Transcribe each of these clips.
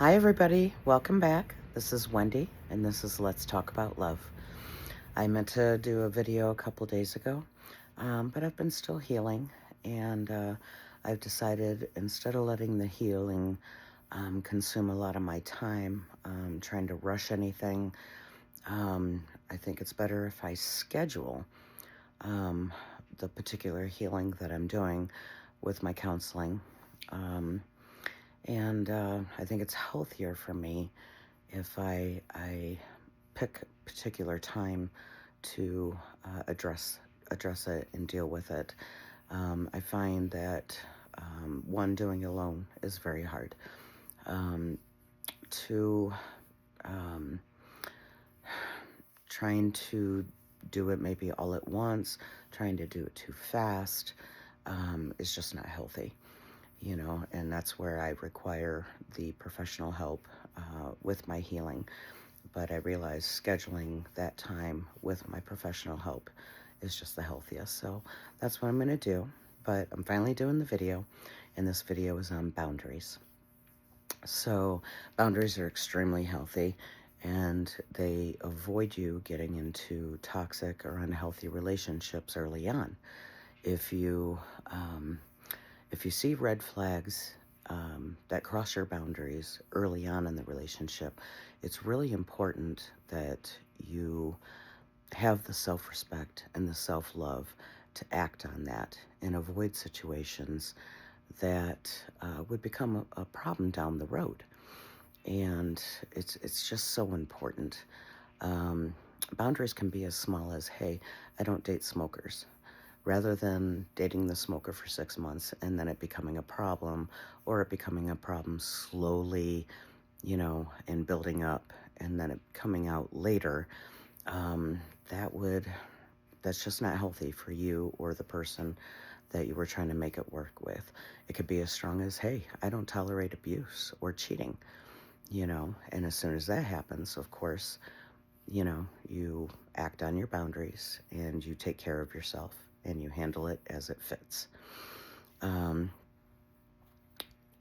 Hi, everybody. Welcome back. This is Wendy, and this is Let's Talk About Love. I meant to do a video a couple days ago, but I've been still healing, and I've decided instead of letting the healing consume a lot of my time, trying to rush anything, I think it's better if I schedule um, the particular healing that I'm doing with my counseling. Um, and I think it's healthier for me if I pick a particular time to address it and deal with it. I find that one, doing it alone is very hard. Two, um, trying to do it maybe all at once, trying to do it too fast, is just not healthy. And that's where I require the professional help with my healing. But I realize scheduling that time with my professional help is just the healthiest. So that's what I'm going to do. But I'm finally doing the video, and this video is on boundaries. So boundaries are extremely healthy, and they avoid you getting into toxic or unhealthy relationships early on. If you um, if you see red flags that cross your boundaries early on in the relationship, it's really important that you have the self-respect and the self-love to act on that and avoid situations that would become a problem down the road. And it's just so important. Um, Boundaries can be as small as, hey, I don't date smokers, rather than dating the smoker for 6 months and then it becoming a problem, or it becoming a problem slowly, and building up, and then it coming out later. Um, that would that's just not healthy for you or the person that you were trying to make it work with. It could be as strong as, hey, I don't tolerate abuse or cheating, and as soon as that happens, of course, you act on your boundaries and you take care of yourself and you handle it as it fits. Um,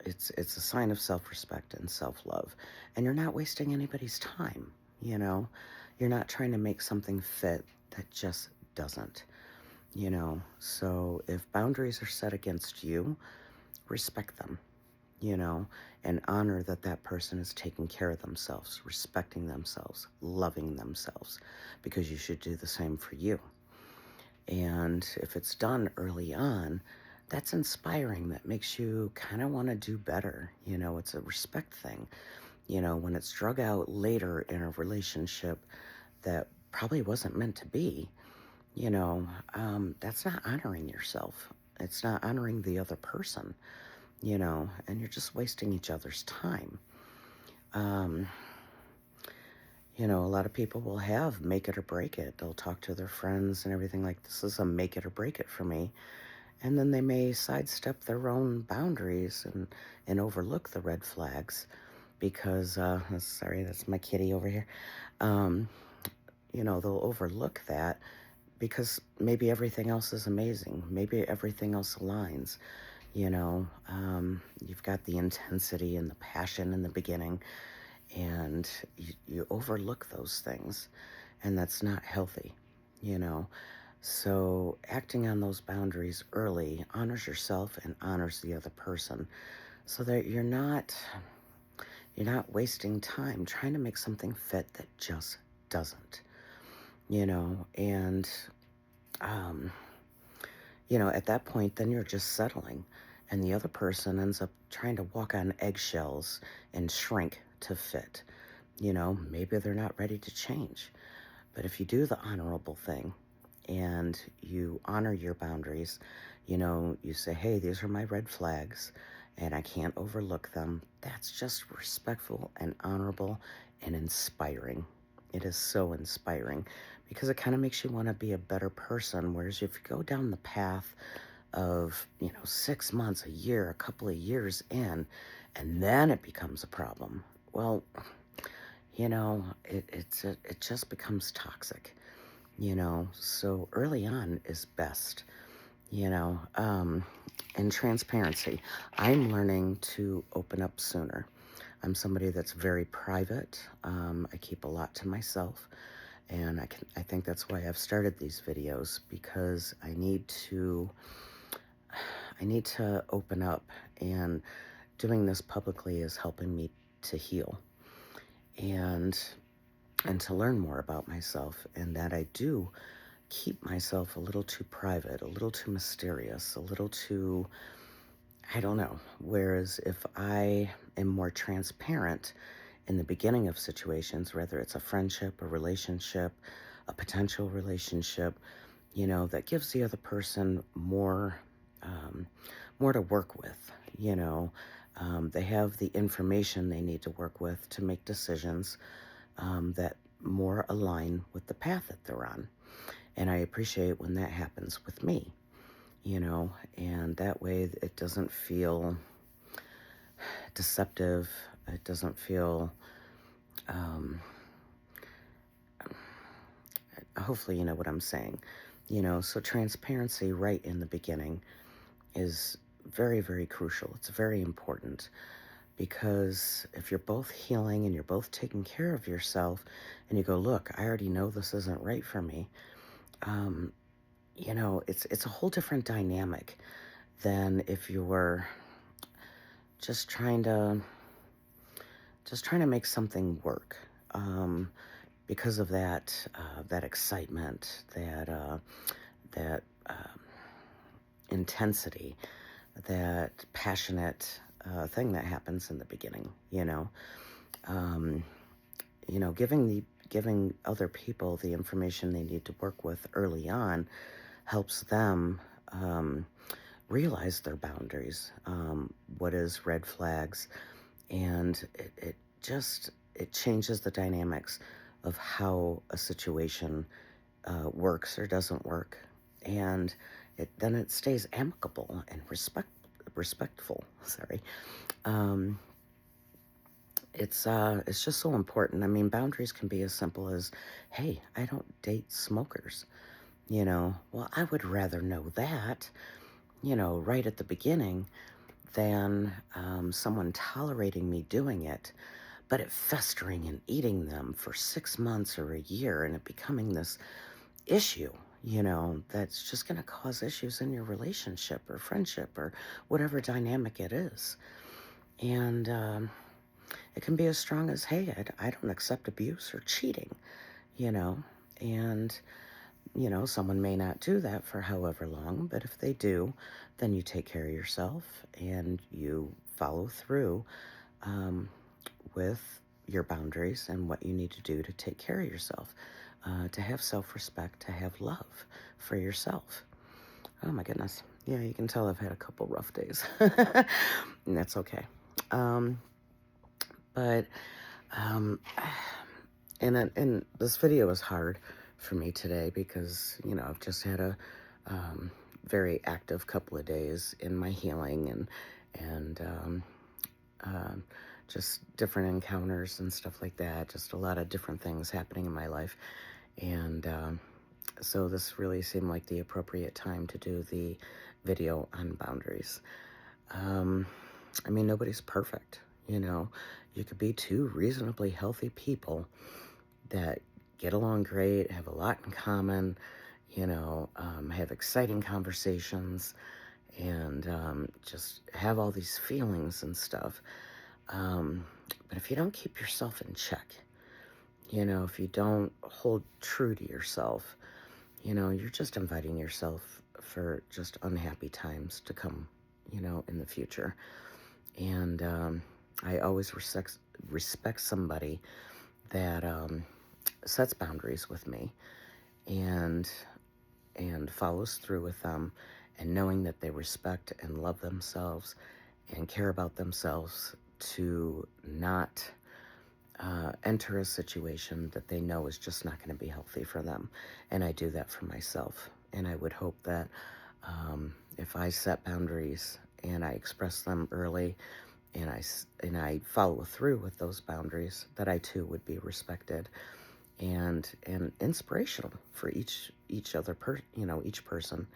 it's a sign of self-respect and self-love, and you're not wasting anybody's time. You know, you're not trying to make something fit that just doesn't. So if boundaries are set against you, respect them. And honor that that person is taking care of themselves, respecting themselves, loving themselves, because you should do the same for you. And if it's done early on, that's inspiring. That makes you kind of want to do better. It's a respect thing. When it's drug out later in a relationship that probably wasn't meant to be, that's not honoring yourself. It's not honoring the other person, and you're just wasting each other's time. Um, a lot of people will have make it or break it. They'll talk to their friends and everything like, this is a make it or break it for me. And then they may sidestep their own boundaries and overlook the red flags because, sorry, that's my kitty over here. Um, they'll overlook that because maybe everything else is amazing. Maybe everything else aligns. You've got the intensity and the passion in the beginning, and you overlook those things, and that's not healthy, you know. So acting on those boundaries early honors yourself and honors the other person, so that you're not wasting time trying to make something fit that just doesn't, and um, at that point, then you're just settling, and the other person ends up trying to walk on eggshells and shrink to fit. Maybe they're not ready to change. But if you do the honorable thing and you honor your boundaries, you say, hey, these are my red flags and I can't overlook them. That's just respectful and honorable and inspiring. It is so inspiring because it kind of makes you want to be a better person. Whereas if you go down the path of, 6 months, a year, a couple of years in, and then it becomes a problem, well, it just becomes toxic, so early on is best, you know, um, and transparency. I'm learning to open up sooner. I'm somebody that's very private. I keep a lot to myself, and I think that's why I've started these videos, because I need to open up, and doing this publicly is helping me to heal and to learn more about myself, and that I do keep myself a little too private, a little too mysterious, a little too, I don't know. Whereas if I am more transparent in the beginning of situations, whether it's a friendship, a relationship, a potential relationship, that gives the other person um, more to work with. They have the information they need to work with to make decisions that more align with the path that they're on. And I appreciate when that happens with me, and that way it doesn't feel deceptive. It doesn't feel, um, hopefully, you know what I'm saying. So transparency right in the beginning is very, very crucial. It's very important, because if you're both healing and you're both taking care of yourself, and you go, look, I already know this isn't right for me, um, it's a whole different dynamic than if you were just trying to make something work, because of that excitement, that intensity, that passionate thing that happens in the beginning. Um, giving other people the information they need to work with early on helps them realize their boundaries, what is red flags, and it changes the dynamics of how a situation works or doesn't work, and then it stays amicable and respectful. Sorry. Um, it's just so important. I mean, boundaries can be as simple as, hey, I don't date smokers. Well, I would rather know that, right at the beginning, than someone tolerating me doing it, but it festering and eating them for 6 months or a year, and it becoming this issue, that's just going to cause issues in your relationship or friendship or whatever dynamic it is. And it can be as strong as, hey, I don't accept abuse or cheating, you know, and someone may not do that for however long, but if they do, then you take care of yourself and you follow through um, with your boundaries and what you need to do to take care of yourself, to have self-respect, to have love for yourself. Oh my goodness. Yeah, you can tell I've had a couple rough days. And that's okay. Um, but, um, and this video is hard for me today because, I've just had a very active couple of days in my healing, and um, just different encounters and stuff like that. Just a lot of different things happening in my life. And so this really seemed like the appropriate time to do the video on boundaries. I mean, nobody's perfect, You could be two reasonably healthy people that get along great, have a lot in common, have exciting conversations, and just have all these feelings and stuff. But if you don't keep yourself in check, if you don't hold true to yourself, you're just inviting yourself for just unhappy times to come, in the future. And I always respect somebody that sets boundaries with me and follows through with them, and knowing that they respect and love themselves and care about themselves to not enter a situation that they know is just not going to be healthy for them. And I do that for myself. And I would hope that if I set boundaries and I express them early, and I follow through with those boundaries, that I too would be respected and inspirational for each other each person.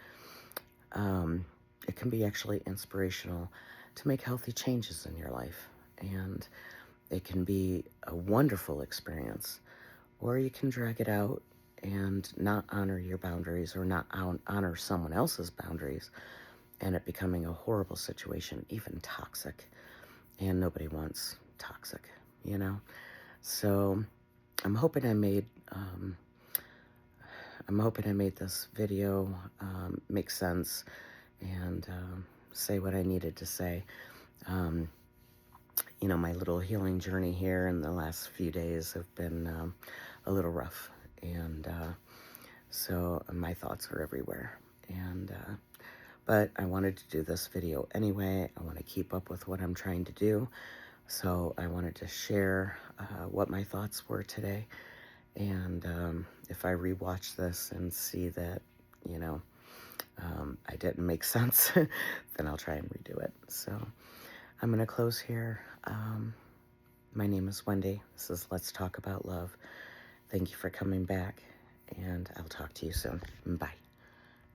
It can be actually inspirational to make healthy changes in your life. And It can be a wonderful experience, or you can drag it out and not honor your boundaries or not honor someone else's boundaries, and it becoming a horrible situation, even toxic. And nobody wants toxic, you know? So I'm hoping I made this video make sense and say what I needed to say. Um, my little healing journey here in the last few days have been a little rough, and so my thoughts are everywhere. And but I wanted to do this video anyway. I want to keep up with what I'm trying to do, so I wanted to share what my thoughts were today. And if I rewatch this and see that, I didn't make sense, then I'll try and redo it. So I'm going to close here. My name is Wendy. This is Let's Talk About Love. Thank you for coming back, and I'll talk to you soon. Bye.